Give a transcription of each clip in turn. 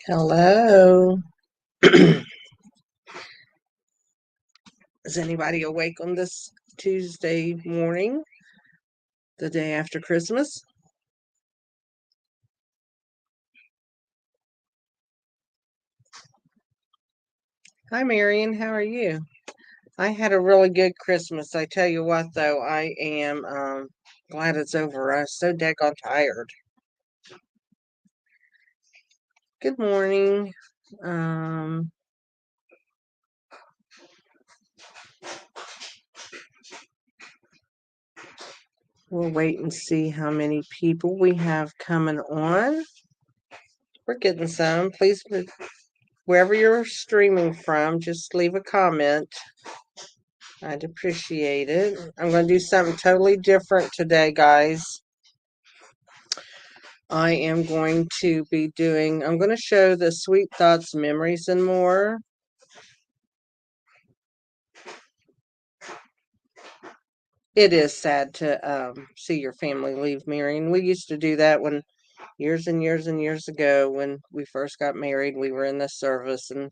Hello. Is anybody awake on this Tuesday morning, the day after Christmas? Hi, Marion. How are you? I had a really good Christmas. I tell you what, though, I am glad it's over. I was so daggone tired. Good morning. Um, we'll wait and see how many people we have coming on. We're getting some. Please, wherever you're streaming from, just leave a comment. I'd appreciate it. I'm going to do something totally different today, guys. I am going to be I'm going to show the Sweet Thoughts, Memories, and More. It is sad to see your family leave, Marion. We used to do that when years and years and years ago when we first got married. We were in the service and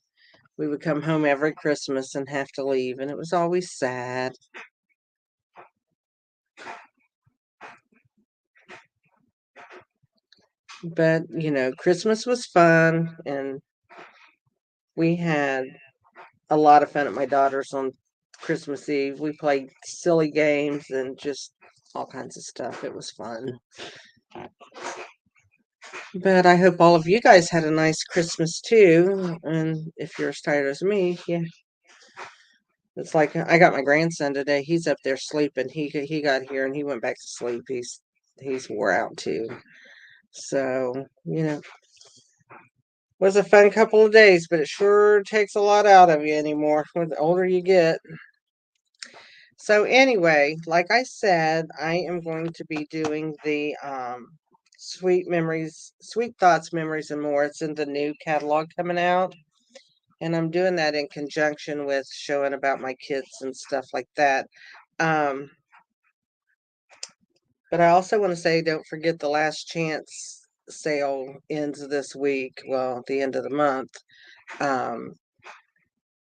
we would come home every Christmas and have to leave, and it was always sad. But, Christmas was fun, and we had a lot of fun at my daughter's on Christmas Eve. We played silly games and just all kinds of stuff. It was fun. But I hope all of you guys had a nice Christmas too. And if you're as tired as me, yeah. It's like I got my grandson today. He's up there sleeping. He got here and he went back to sleep. He's wore out too. So, was a fun couple of days, but it sure takes a lot out of you anymore the older you get. So anyway, like I said, I am going to be doing the Sweet Thoughts, Memories, and More. It's in the new catalog coming out. And I'm doing that in conjunction with showing about my kids and stuff like that. Um, but I also want to say, don't forget the last chance sale ends this week. Well, at the end of the month. Um,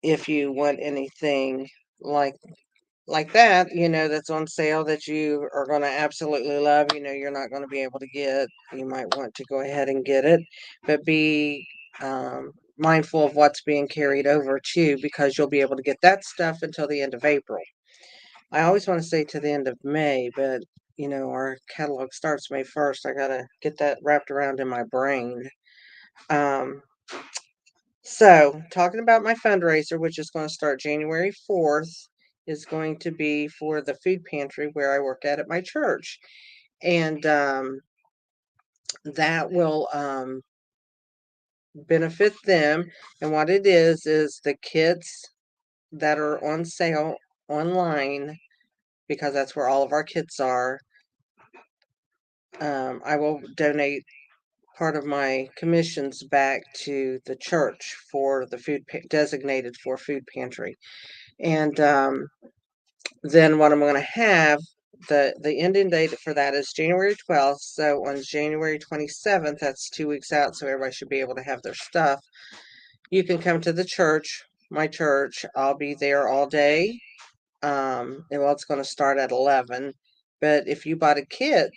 if you want anything like that, that's on sale that you are going to absolutely love, you're not going to be able to get, you might want to go ahead and get it, but be mindful of what's being carried over too, because you'll be able to get that stuff until the end of April. I always want to say to the end of May, but our catalog starts May 1st. I got to get that wrapped around in my brain. So, talking about my fundraiser, which is going to start January 4th, is going to be for the food pantry where I work at my church. And that will benefit them. And what it is the kits that are on sale online, because that's where all of our kits are. I will donate part of my commissions back to the church for the designated for food pantry. And then what I'm going to have, the ending date for that is January 12th. So on January 27th, that's 2 weeks out, so everybody should be able to have their stuff. You can come to the church, my church. I'll be there all day. It's going to start at 11. But if you bought a kit,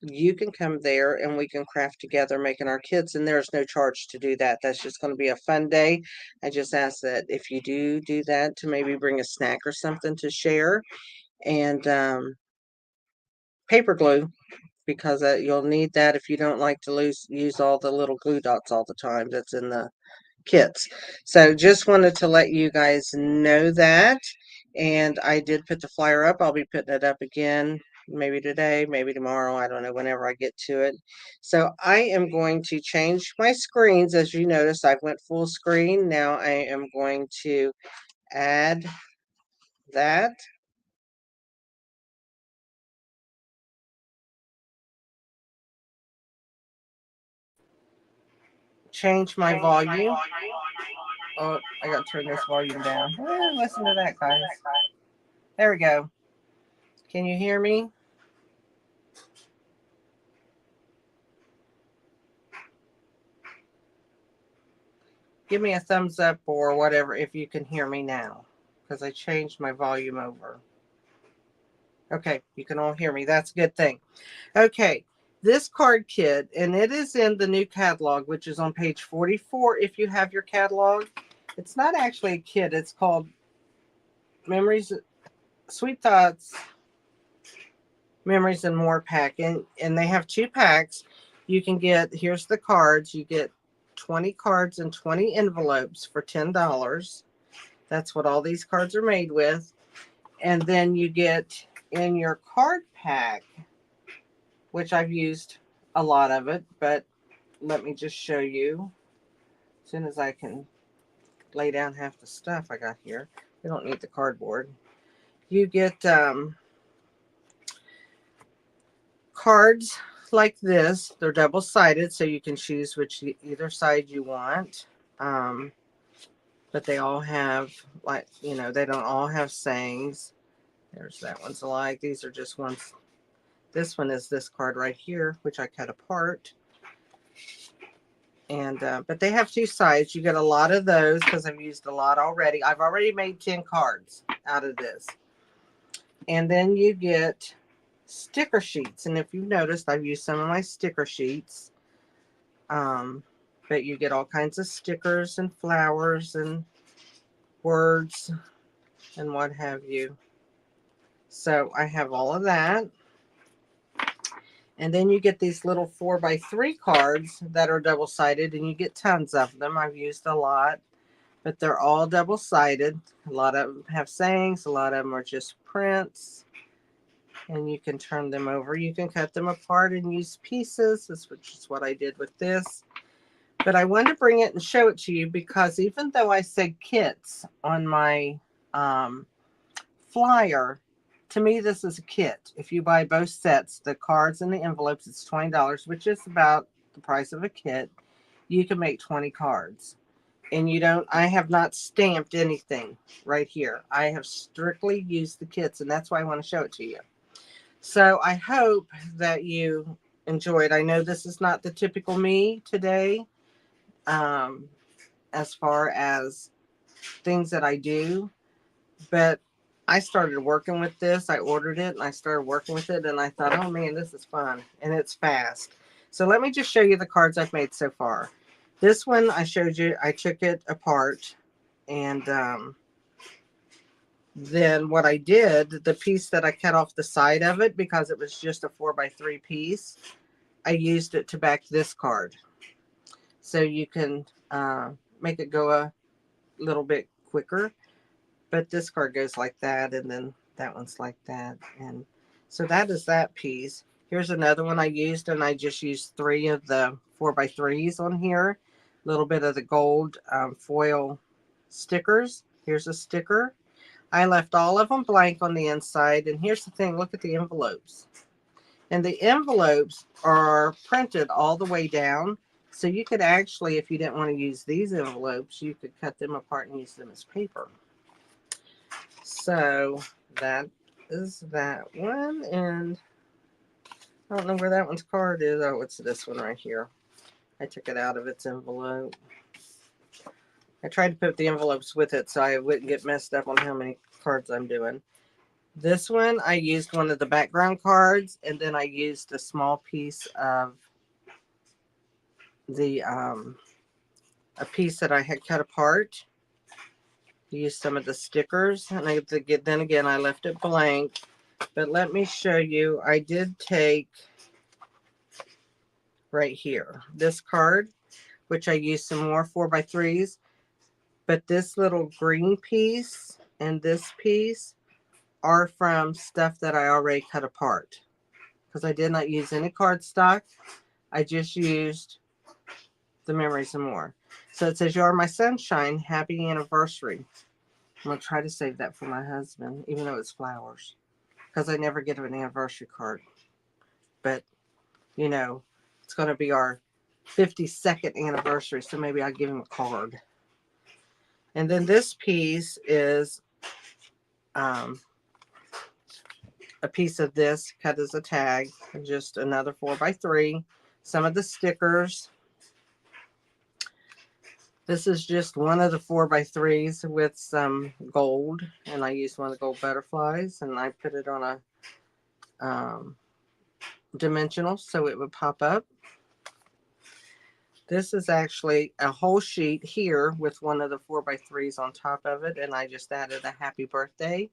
you can come there and we can craft together making our kits, and there's no charge to do that. That's just going to be a fun day. I just ask that if you do that, to maybe bring a snack or something to share, and paper glue, because you'll need that if you don't like to use all the little glue dots all the time that's in the kits. So just wanted to let you guys know that. And I did put the flyer up. I'll be putting it up again, maybe today, maybe tomorrow. I don't know, whenever I get to it. So I am going to change my screens. As you notice, I've went full screen. Now I am going to add that. Change my volume. Oh, I got to turn this volume down. Listen to that, guys. There we go. Can you hear me? Give me a thumbs up or whatever if you can hear me now, because I changed my volume over. Okay, you can all hear me. That's a good thing. Okay, this card kit, and it is in the new catalog, which is on page 44 if you have your catalog. It's not actually a kit. It's called Memories, Sweet Thoughts, Memories and More pack. And they have 2 packs. You can get, here's the cards. You get 20 cards and 20 envelopes for $10. That's what all these cards are made with. And then you get in your card pack, which I've used a lot of it, but let me just show you. As soon as I can lay down half the stuff I got here. We don't need the cardboard. You get cards like this. They're double-sided, so you can choose either side you want. But they all have, like, you know, they don't all have sayings. There's that one's alike. These are just ones. This one is this card right here, which I cut apart. And but they have 2 sides. You get a lot of those because I've used a lot already. I've already made 10 cards out of this. And then you get sticker sheets. And if you've noticed, I've used some of my sticker sheets. But you get all kinds of stickers and flowers and words and what have you. So I have all of that. And then you get these little 4x3 cards that are double-sided, and you get tons of them. I've used a lot, but they're all double-sided. A lot of them have sayings. A lot of them are just prints. And you can turn them over. You can cut them apart and use pieces, which is what I did with this. But I wanted to bring it and show it to you because even though I said kits on my flyer, to me this is a kit. If you buy both sets, the cards and the envelopes, it's $20, which is about the price of a kit. You can make 20 cards. And you don't, I have not stamped anything right here. I have strictly used the kits, and that's why I want to show it to you. So I hope that you enjoy it. I know this is not the typical me today, as far as things that I do, but I started working with this. I ordered it and I started working with it, and I thought, oh man, this is fun and it's fast. So let me just show you the cards I've made so far. This one I showed you, I took it apart, and then what I did, the piece that I cut off the side of it, because it was just a 4x3 piece, I used it to back this card. So you can make it go a little bit quicker. But this card goes like that, and then that one's like that. And so that is that piece. Here's another one I used, and I just used 3 of the 4x3s on here. A little bit of the gold foil stickers. Here's a sticker. I left all of them blank on the inside. And here's the thing, look at the envelopes. And the envelopes are printed all the way down. So you could actually, if you didn't want to use these envelopes, you could cut them apart and use them as paper. So that is that one. And I don't know where that one's card is. Oh, it's this one right here. I took it out of its envelope. I tried to put the envelopes with it so I wouldn't get messed up on how many cards I'm doing. This one, I used one of the background cards, and then I used a small piece of the a piece that I had cut apart. Used some of the stickers, and then again I left it blank. But let me show you. I did take right here this card, which I used some more 4x3s. But this little green piece and this piece are from stuff that I already cut apart, because I did not use any cardstock. I just used the Memories and More. So it says, "You are my sunshine. Happy anniversary." I'm going to try to save that for my husband, even though it's flowers, because I never get an anniversary card. But, you know, it's going to be our 52nd anniversary, so maybe I'll give him a card. And then this piece is a piece of this cut as a tag, and just another 4x3. Some of the stickers. This is just one of the 4x3s with some gold, and I used one of the gold butterflies, and I put it on a dimensional so it would pop up. This is actually a whole sheet here with one of the 4x3s on top of it, and I just added a happy birthday,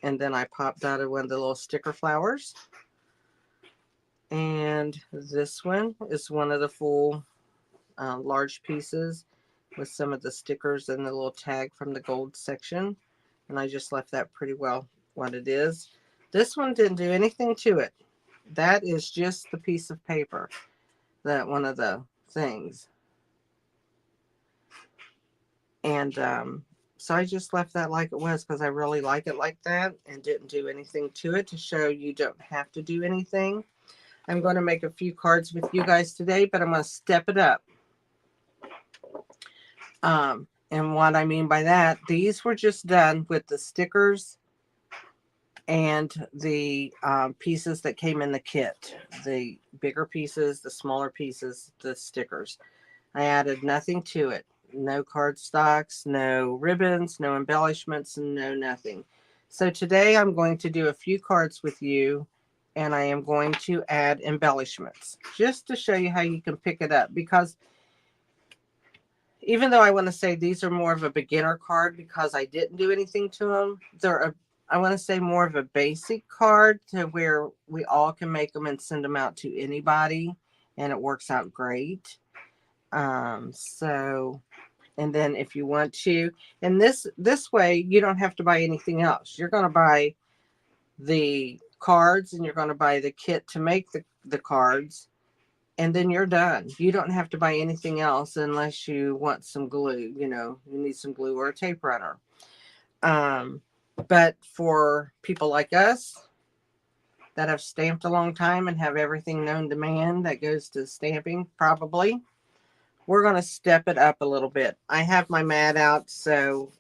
and then I popped out one of the little sticker flowers. And this one is one of the full large pieces with some of the stickers and the little tag from the gold section, and I just left that pretty well what it is. This one didn't do anything to it. That is just the piece of paper, that one of the things. And so I just left that like it was because I really like it like that and didn't do anything to it, to show you don't have to do anything. I'm going to make a few cards with you guys today, but I'm going to step it up. And what I mean by that, these were just done with the stickers and the pieces that came in the kit. The bigger pieces, the smaller pieces, the stickers. I added nothing to it. No cardstocks, no ribbons, no embellishments, no nothing. So today I'm going to do a few cards with you, and I am going to add embellishments just to show you how you can pick it up, because even though I want to say these are more of a beginner card because I didn't do anything to them, I want to say more of a basic card to where we all can make them and send them out to anybody, and it works out great. So, and then if you want to, and this way you don't have to buy anything else. You're going to buy the cards, and you're going to buy the kit to make the cards, and then you're done. You don't have to buy anything else unless you want some glue. You need some glue or a tape runner. But for people like us that have stamped a long time and have everything known to man that goes to stamping, probably, we're going to step it up a little bit. I have my mat out, so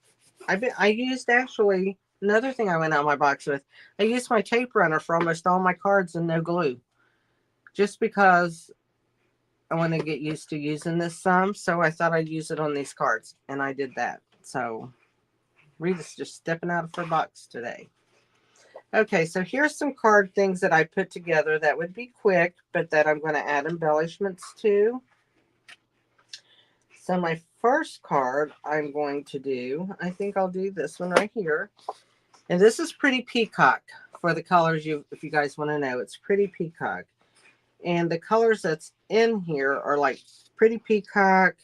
I used, actually, another thing I went out of my box with, I used my tape runner for almost all my cards and no glue, just because I want to get used to using this some, so I thought I'd use it on these cards, and I did that. So Rita's just stepping out of her box today. Okay, so here's some card things that I put together that would be quick, but that I'm going to add embellishments to. So my first card I'm going to do, I think I'll do this one right here. And this is Pretty Peacock for the colors, if you guys want to know. It's Pretty Peacock. And the colors that's in here are like Pretty Peacock,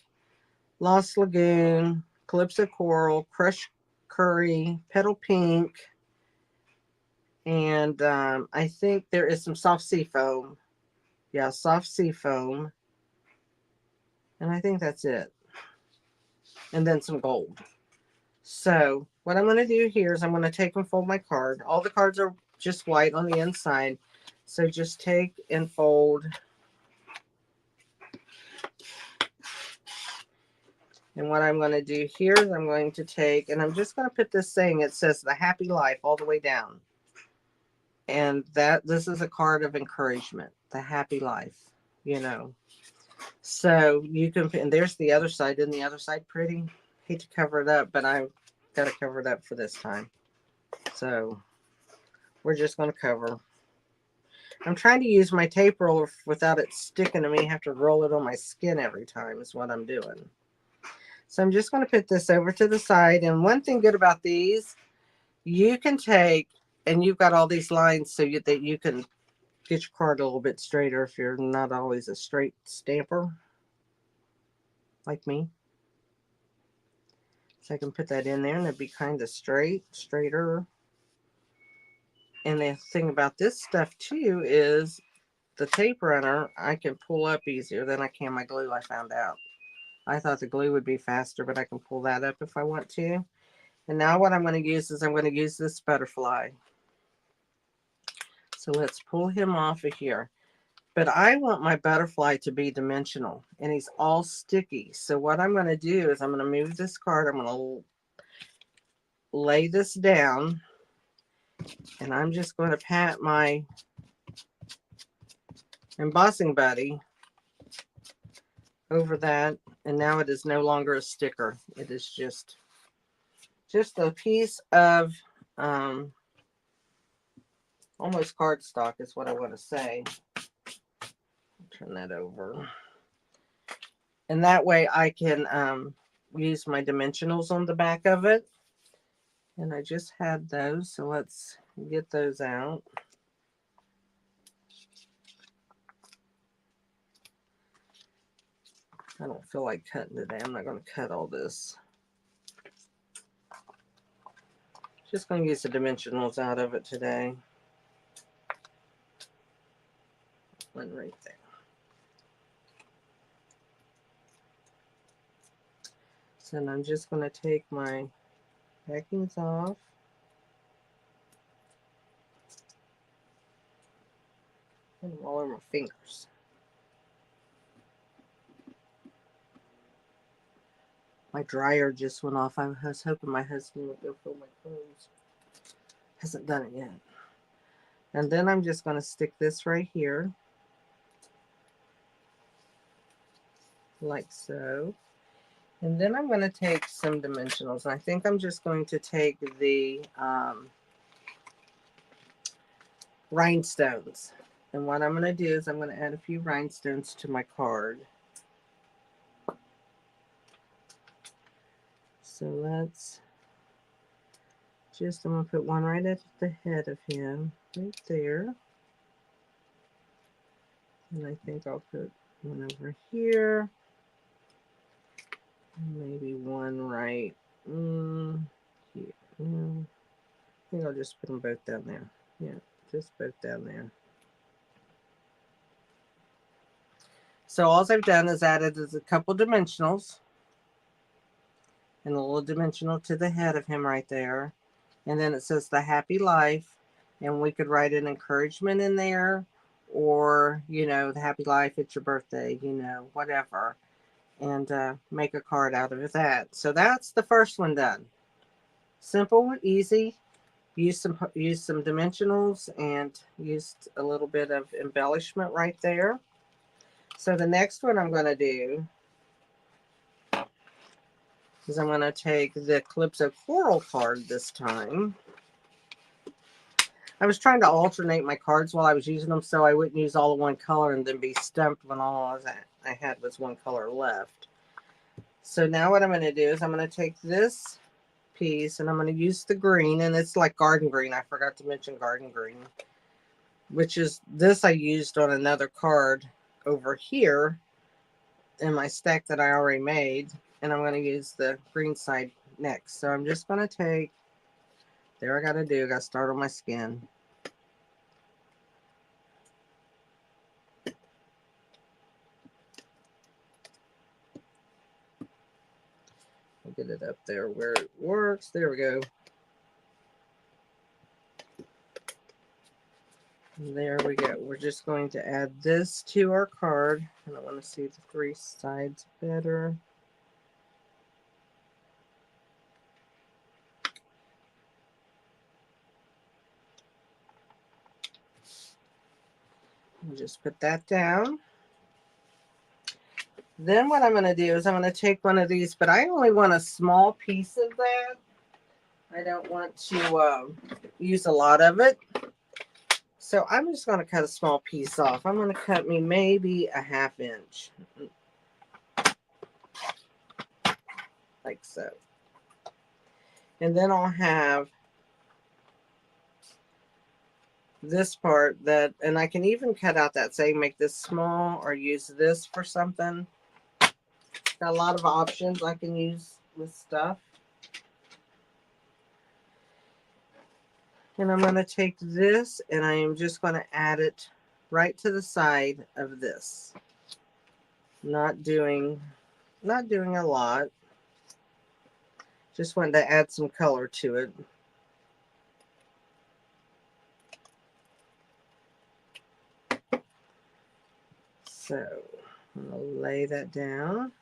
Lost Lagoon, Calypso Coral, Crushed Curry, Petal Pink, and I think there is some soft sea foam. Yeah, soft sea foam. And I think that's it. And then some gold. So what I'm going to do here is I'm going to take and fold my card. All the cards are just white on the inside. So just take and fold. And what I'm going to do here is I'm going to take, and I'm just going to put this saying, it says the happy life all the way down. And this is a card of encouragement, the happy life. So you can, and there's the other side. Isn't the other side pretty? Hate to cover it up, but I've got to cover it up for this time. So we're just going to cover. I'm trying to use my tape roller without it sticking to me. I have to roll it on my skin every time is what I'm doing. So I'm just going to put this over to the side. And one thing good about these, you can take, and you've got all these lines so that you can get your card a little bit straighter if you're not always a straight stamper like me. So I can put that in there and it'd be kind of straighter. And the thing about this stuff too is the tape runner, I can pull up easier than I can my glue, I found out. I thought the glue would be faster, but I can pull that up if I want to. And now what I'm going to use is I'm going to use this butterfly. So let's pull him off of here. But I want my butterfly to be dimensional, and he's all sticky. So what I'm going to do is I'm going to move this card. I'm going to lay this down, and I'm just going to pat my embossing buddy over that And now it is no longer a sticker. It is just a piece of almost cardstock is what I want to say. Turn that over. And that way I can use my dimensionals on the back of it. And I just had those, so let's get those out. I don't feel like cutting today. I'm not going to cut all this. Just going to use the dimensionals out of it today. One right there. So then I'm just going to take my backings off. And all over my fingers. My dryer just went off. I was hoping my husband would go fill my clothes. Hasn't done it yet. And then I'm just going to stick this right here. Like so. And then I'm going to take some dimensionals. I think I'm just going to take the rhinestones. And what I'm going to do is I'm going to add a few rhinestones to my card. So let's I'm going to put one right at the head of him, right there. And I think I'll put one over here. Maybe one right here. I think I'll just put them both down there. Yeah, just both down there. So all I've done is added a couple dimensionals and a little dimensional to the head of him right there. And then it says the happy life, and we could write an encouragement in there, or, you know, the happy life, it's your birthday, you know, whatever, and make a card out of that. So that's the first one done. Simple, easy. Use some dimensionals and used a little bit of embellishment right there. So the next one I'm going to do is I'm going to take the Calypso Coral card this time. I was trying to alternate my cards while I was using them so I wouldn't use all of one color and then be stumped when all I had was one color left. So now what I'm going to do is I'm going to take this piece and I'm going to use the green, and it's like garden green. I forgot to mention garden green, which is this I used on another card over here in my stack that I already made, and I'm going to use the green side next. So I'm just going to take, there I got to start on my skin. I'll get it up there where it works. There we go. And there we go. We're just going to add this to our card. And I want to see the three sides better. I'll just put that down. Then what I'm going to do is I'm going to take one of these, but I only want a small piece of that. I don't want to use a lot of it. So I'm just going to cut a small piece off. I'm going to cut me maybe a 1/2 inch. Like so. And then I'll have this part that, and I can even cut out that saying, make this small, or use this for something. Got a lot of options I can use with stuff. And I'm going to take this and I am just going to add it right to the side of this. Not doing a lot. Just wanted to add some color to it. So I'm going to lay that down.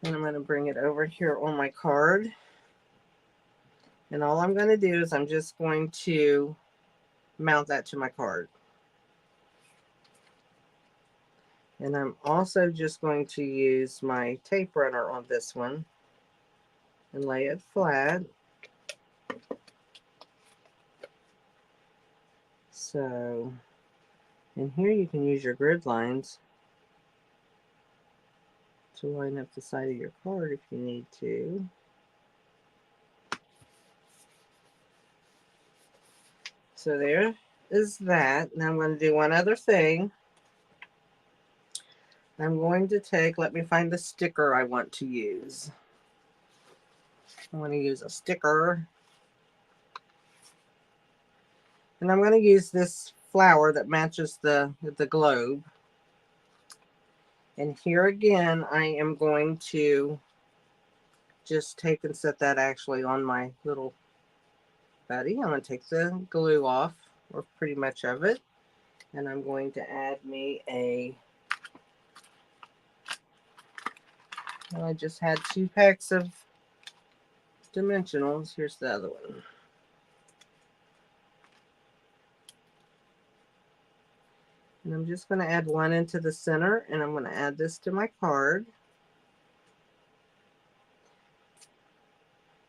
And I'm going to bring it over here on my card. And all I'm going to do is I'm just going to mount that to my card. And I'm also just going to use my tape runner on this one and lay it flat. So, and here you can use your grid lines to line up the side of your card if you need to. So there is that. Now I'm going to do one other thing. I'm going to take, let me find the sticker I want to use. I want to use a sticker. And I'm going to use this flower that matches the globe. And here again, I am going to just take and set that actually on my little buddy. I'm going to take the glue off, or pretty much of it. And I'm going to add me a, well, I just had 2 packs of dimensionals. Here's the other one. And I'm just going to add one into the center, and I'm going to add this to my card.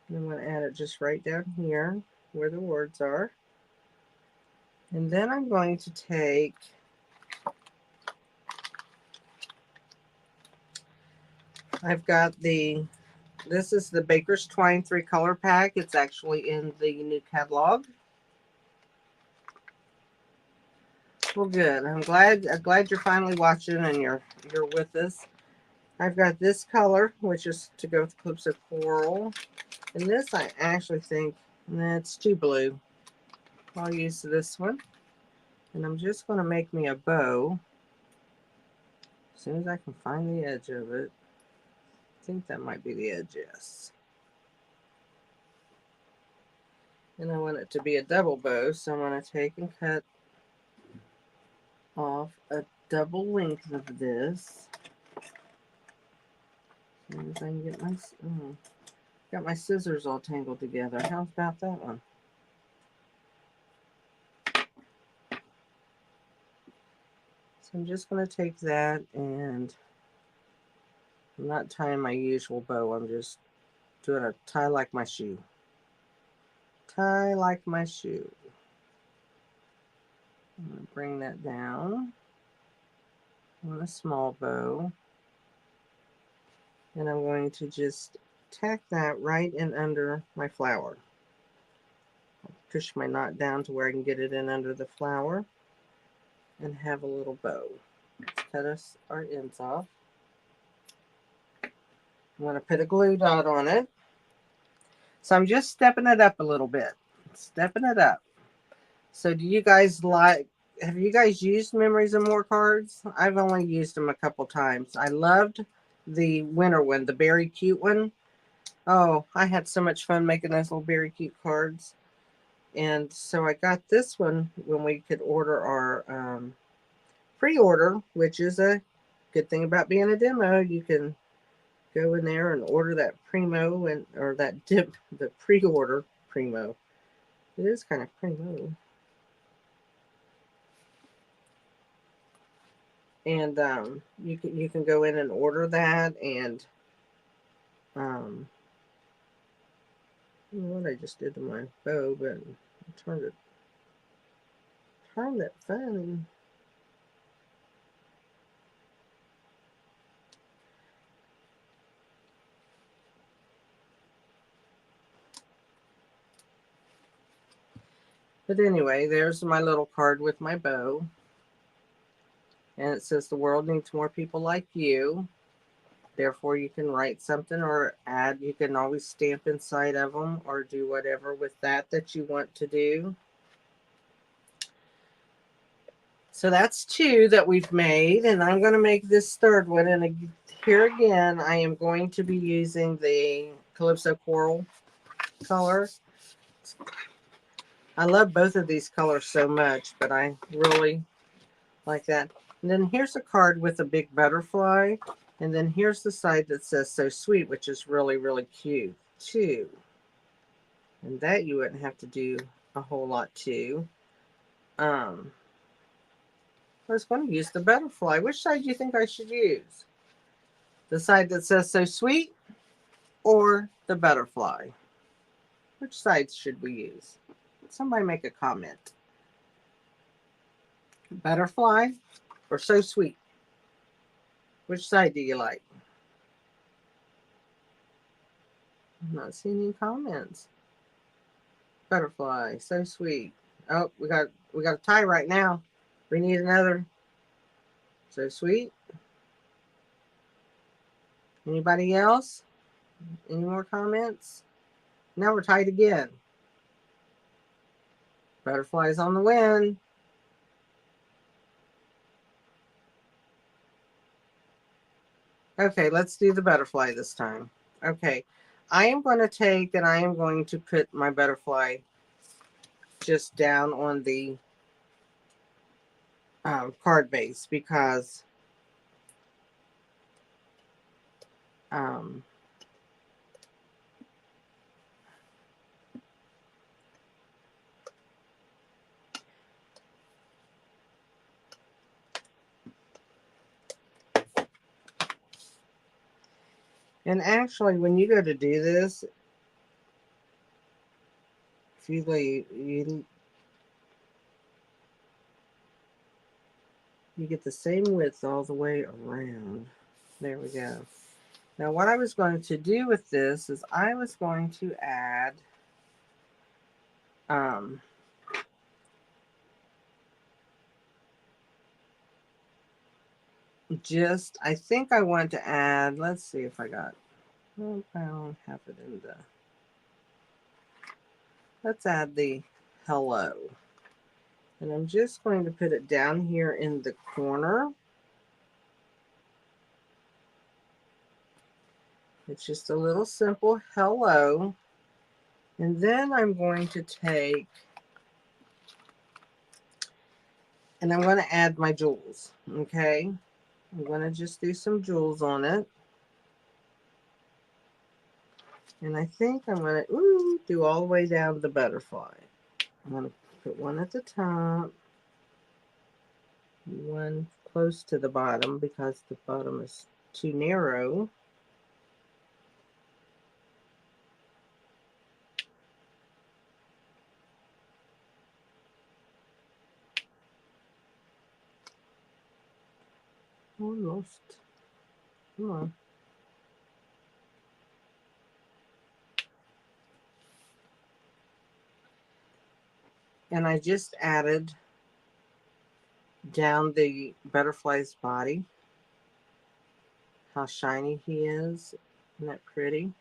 And I'm going to add it just right down here where the words are. And then I'm going to take, I've got this is the Baker's Twine 3-color pack. It's actually in the new catalog. Well, good. I'm glad you're finally watching and you're with us. I've got this color, which is to go with Calypso Coral. And this I actually think, nah, it's too blue. I'll use this one. And I'm just going to make me a bow. As soon as I can find the edge of it. I think that might be the edge, yes. And I want it to be a double bow, so I'm going to take and cut off a double length of this. As soon as I can get got my scissors all tangled together. How about that one? So I'm just going to take that, and I'm not tying my usual bow. I'm just doing a tie like my shoe. Tie like my shoe. I'm going to bring that down on a small bow. And I'm going to just tack that right in under my flower. I'll push my knot down to where I can get it in under the flower and have a little bow. Let's cut our ends off. I'm going to put a glue dot on it. So I'm just stepping it up a little bit. Stepping it up. So do you guys have you guys used Memories and More cards? I've only used them a couple times. I loved the winter one, the Berry Cute one. Oh, I had so much fun making those little Berry Cute cards. And so I got this one when we could order our pre-order, which is a good thing about being a demo. You can go in there and order that primo or that dip, the pre-order primo. It is kind of primo. And you can go in and order that, and I don't know what I just did to my bow, but I turned it funny. But anyway, there's my little card with my bow. And it says the world needs more people like you. Therefore, you can write something or add. You can always stamp inside of them or do whatever with that you want to do. So that's 2 that we've made. And I'm going to make this 3rd one. And here again, I am going to be using the Calypso Coral color. I love both of these colors so much, but I really like that. And then here's a card with a big butterfly. And then here's the side that says So Sweet, which is really, really cute too. And that you wouldn't have to do a whole lot to. I was going to use the butterfly. Which side do you think I should use? The side that says so sweet or the butterfly? Which sides should we use? Somebody make a comment. Butterfly or so sweet? Which side do you like? I'm not seeing any comments. Butterfly, so sweet. Oh, we got a tie right now. We need another. So sweet. Anybody else? Any more comments? Now we're tied again. Butterflies on the win. Okay, let's do the butterfly this time. Okay, I am going to take and I am going to put my butterfly just down on the card base because um, and actually when you go to do this, if you leave, you get the same width all the way around. There we go. Now what I was going to do with this is I was going to add I think I want to add, let's see if I got, oh, I don't have it in the, let's add the hello. And I'm just going to put it down here in the corner. It's just a little simple hello. And then I'm going to take, and I'm going to add my jewels, okay? I'm going to just do some jewels on it. And I think I'm going to do all the way down the butterfly. I'm going to put one at the top, one close to the bottom because the bottom is too narrow. Almost. Come on. And I just added down the butterfly's body. How shiny he is. Isn't that pretty?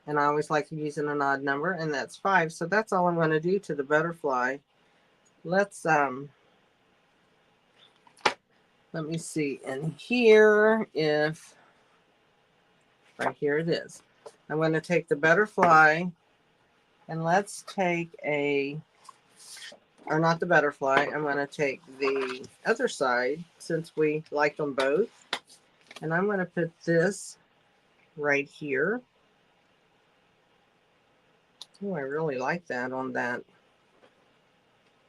And I always like using an odd number, and that's 5. So that's all I'm going to do to the butterfly. Let's let me see in here if right here it is. I'm going to take the butterfly and let's take a, or not the butterfly, I'm going to take the other side since we like them both. And I'm going to put this right here. Oh, I really like that on that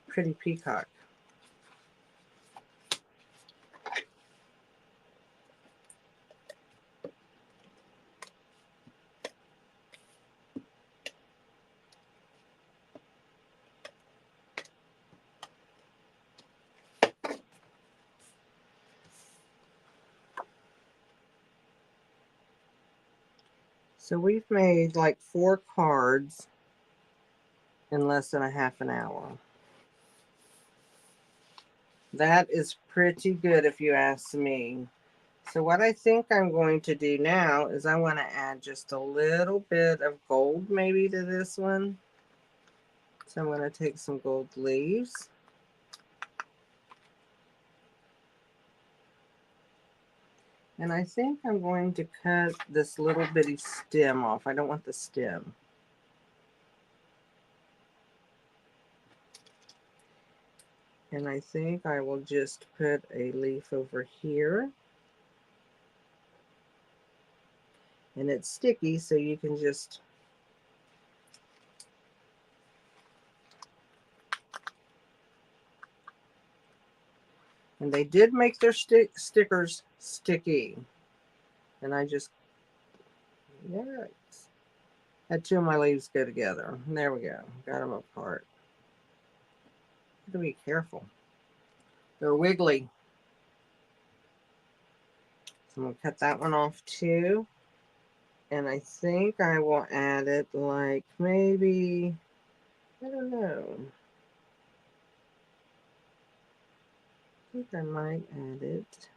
pretty peacock. So we've made like 4 cards in less than a half an hour. That is pretty good if you ask me. So what I think I'm going to do now is I want to add just a little bit of gold maybe to this one. So I'm going to take some gold leaves. And I think I'm going to cut this little bitty stem off. I don't want the stem. And I think I will just put a leaf over here. And it's sticky, so you can just And they did make their stickers sticky. And I just, yikes. Had two of my leaves go together. There we go. Got them apart. Have to be careful. They're wiggly. So I'm going to cut that one off too. And I think I will add it like maybe, I don't know. I think I might add it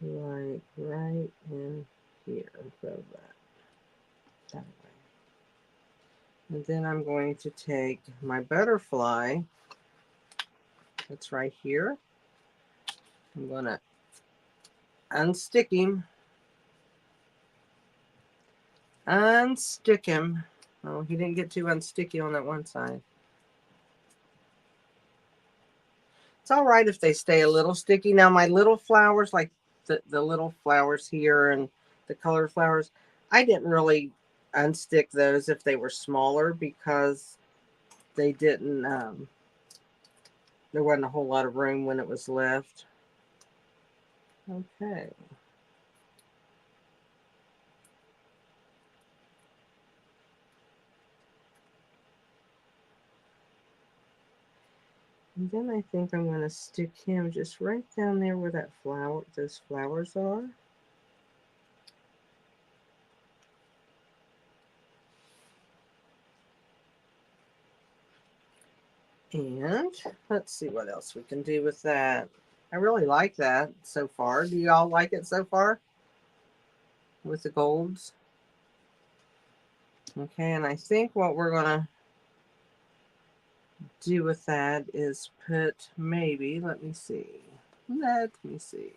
like right in here. So that way. And then I'm going to take my butterfly that's right here. I'm going to unstick him. Unstick him. Oh, he didn't get too unsticky on that one side. It's all right if they stay a little sticky. Now my little flowers, like the little flowers here and the colored flowers, I didn't really unstick those if they were smaller because they didn't, there wasn't a whole lot of room when it was left. Okay. And then I think I'm going to stick him just right down there where that flower, those flowers are. And let's see what else we can do with that. I really like that so far. Do y'all like it so far? With the golds? Okay, and I think what we're going to do with that is put maybe, let me see. Let me see.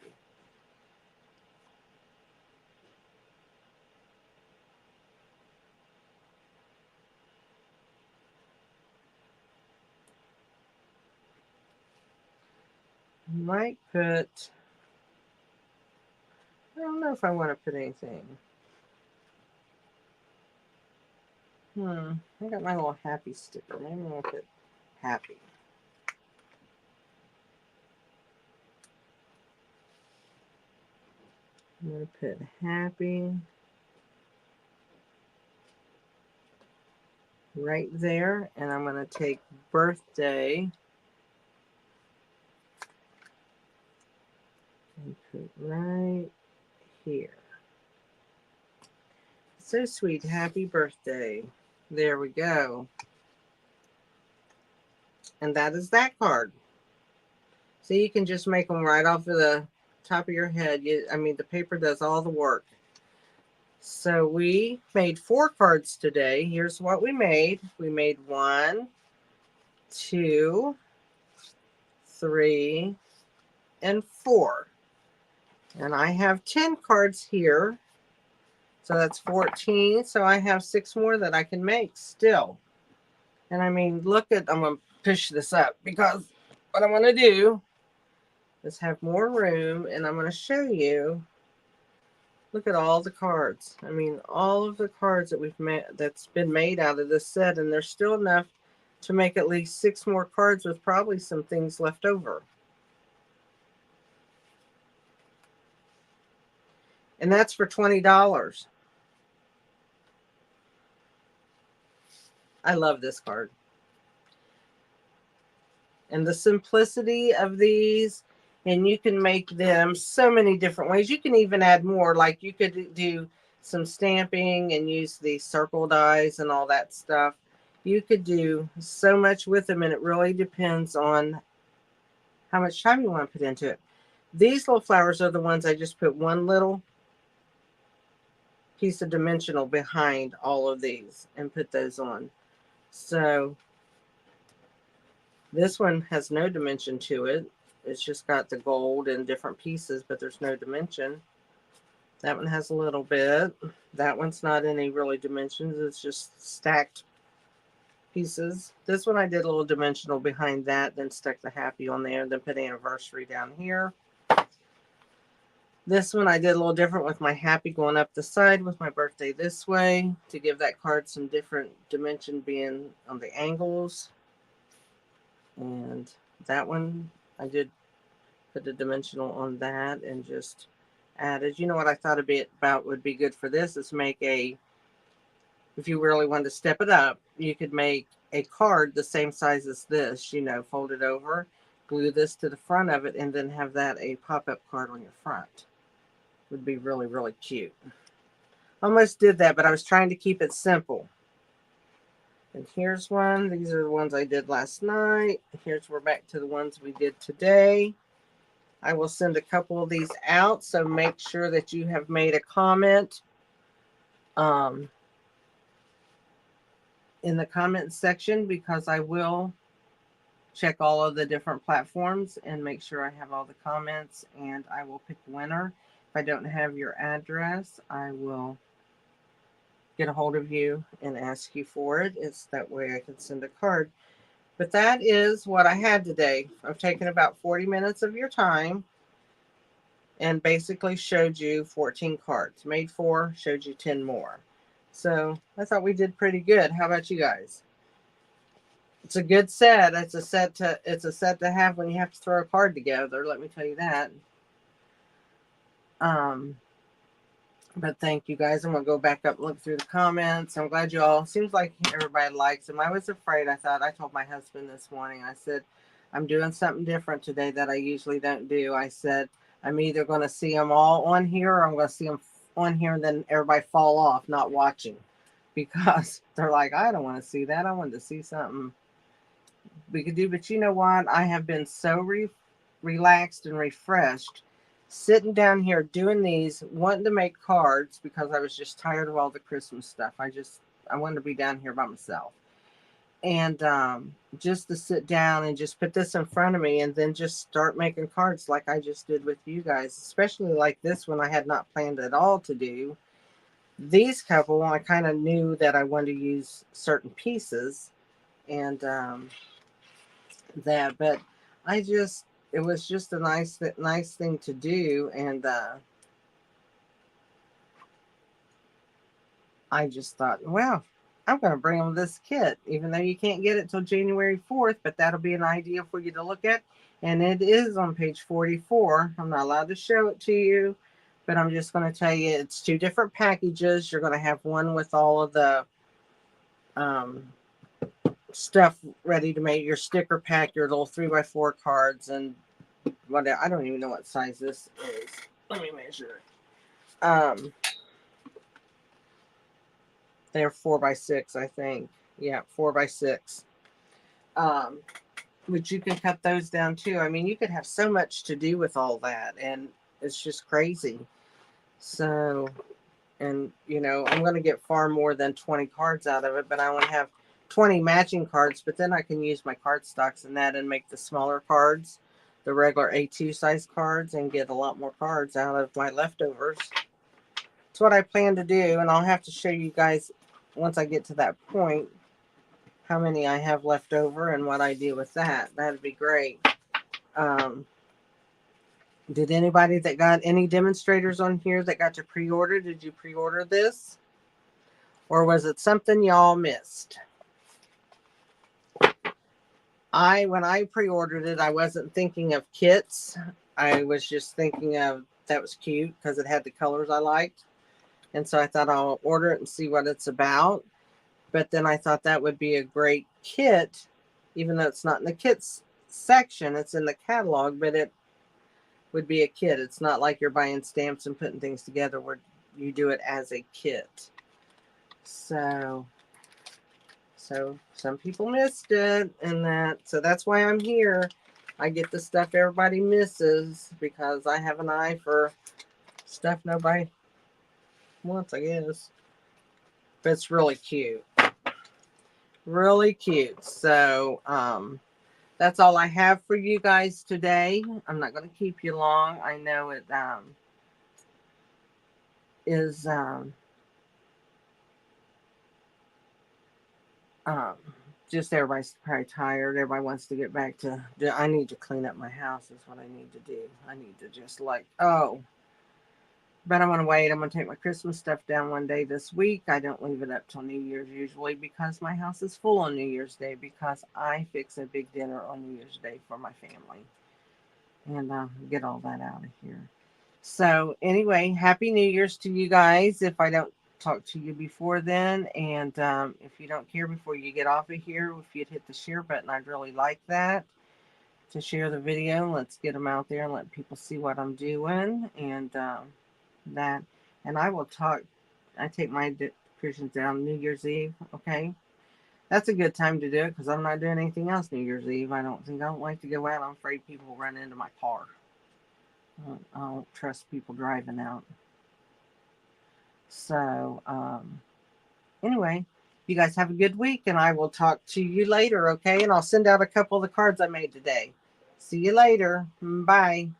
Might put, I don't know if I want to put anything. I got my little happy sticker. Maybe I'll put happy. I'm going to put happy right there. And I'm going to take birthday and put right here. So sweet. Happy birthday. There we go. And that is that card. So you can just make them right off of the top of your head. I mean, the paper does all the work. So we made 4 cards today. Here's what we made. We made 1, 2, 3, and 4. And I have 10 cards here. So that's 14. So I have 6 more that I can make still. And I mean, look at, I'm going to push this up because what I want to do is have more room. And I'm going to show you, look at all the cards. I mean, all of the cards that we've made, that's been made out of this set. And there's still enough to make at least 6 more cards with probably some things left over. And that's for $20. I love this card. And the simplicity of these, and you can make them so many different ways. You can even add more, like you could do some stamping and use the circle dies and all that stuff. You could do so much with them, and it really depends on how much time you want to put into it. These little flowers are the ones I just put one little piece of dimensional behind all of these and put those on. So this one has no dimension to it. It's just got the gold in different pieces, but there's no dimension. That one has a little bit. That one's not any really dimensions. It's just stacked pieces. This one I did a little dimensional behind that, then stuck the happy on there, then put anniversary down here. This one I did a little different with my happy going up the side with my birthday this way to give that card some different dimension being on the angles. And That one, I did put a dimensional on that and just added. You know what I thought a bit about would be good for this is make a, if you really wanted to step it up, you could make a card the same size as this, you know, fold it over, glue this to the front of it, and then have that a pop-up card on your front. Would be really, really cute. Almost did that, but I was trying to keep it simple. And here's one. These are the ones I did last night. Here's, we're back to the ones we did today. I will send a couple of these out, so make sure that you have made a comment in the comment section, because I will check all of the different platforms and make sure I have all the comments, and I will pick a winner. If I don't have your address, I will get a hold of you and ask you for it. It's that way I can send a card. But that is what I had today. I've taken about 40 minutes of your time and basically showed you 14 cards. Made 4, showed you 10 more. So I thought we did pretty good. How about you guys? It's a good set. It's a set to have when you have to throw a card together, let me tell you that. Um but thank you guys. I'm gonna go back up and look through the comments. I'm glad you all, seems like everybody likes them. I was afraid. I told my husband this morning, I said, I'm doing something different today that I usually don't do. I said, I'm either going to see them all on here, or I'm going to see them on here and then everybody fall off not watching, because they're like, I don't want to see that. I wanted to see something we could do. But you know what? I have been so relaxed and refreshed sitting down here doing these, wanting to make cards because I was just tired of all the Christmas stuff. I wanted to be down here by myself. And just to sit down and just put this in front of me and then just start making cards like I just did with you guys, especially like this one I had not planned at all to do. These couple, I kind of knew that I wanted to use certain pieces, and that, but it was just a nice thing to do. And I just thought, well, I'm going to bring them this kit, even though you can't get it till January 4th, but that'll be an idea for you to look at. And it is on page 44. I'm not allowed to show it to you, but I'm just going to tell you it's 2 different packages. You're going to have one with all of the um, stuff ready to make your sticker pack, your little 3x4 cards, and whatever. I don't even know what size this is. Let me measure it. They're 4x6, I think. Yeah, 4x6. Um, but you can cut those down too. I mean, you could have so much to do with all that, and it's just crazy. So, and I'm going to get far more than 20 cards out of it, but I want to have 20 matching cards. But then I can use my card stocks and that and make the smaller cards, the regular A2 size cards, and get a lot more cards out of my leftovers. It's what I plan to do, and I'll have to show you guys once I get to that point how many I have left over and what I do with that. That'd be great. Um, did anybody that got any demonstrators on here that got to pre-order? Did you pre-order this? Or was it something y'all missed? When I pre-ordered it, I wasn't thinking of kits. I was just thinking of that was cute because it had the colors I liked. And so I thought I'll order it and see what it's about. But then I thought that would be a great kit, even though it's not in the kits section, it's in the catalog, but it would be a kit. It's not like you're buying stamps and putting things together where you do it as a kit. So some people missed it, and so that's why I'm here. I get the stuff everybody misses because I have an eye for stuff nobody wants, I guess. But it's really cute. Really cute. So that's all I have for you guys today. I'm not going to keep you long. I know it is um, just everybody's probably tired. Everybody wants to get back to. I need to clean up my house. Is what I need to do. I need to just But I'm gonna wait. I'm gonna take my Christmas stuff down one day this week. I don't leave it up till New Year's usually because my house is full on New Year's Day because I fix a big dinner on New Year's Day for my family and get all that out of here. So anyway, Happy New Year's to you guys. If I don't talk to you before then, and if you don't care before you get off of here, if you'd hit the share button, I'd really like that to share the video. Let's get them out there and let people see what I'm doing and that. And I will talk. I take my Christians down New Year's Eve. Okay, that's a good time to do it because I'm not doing anything else New Year's Eve. I don't think I don't like to go out. I'm afraid people will run into my car. I don't trust people driving out. So anyway, you guys have a good week, and I will talk to you later. Okay, and I'll send out a couple of the cards I made today. See you later. Bye.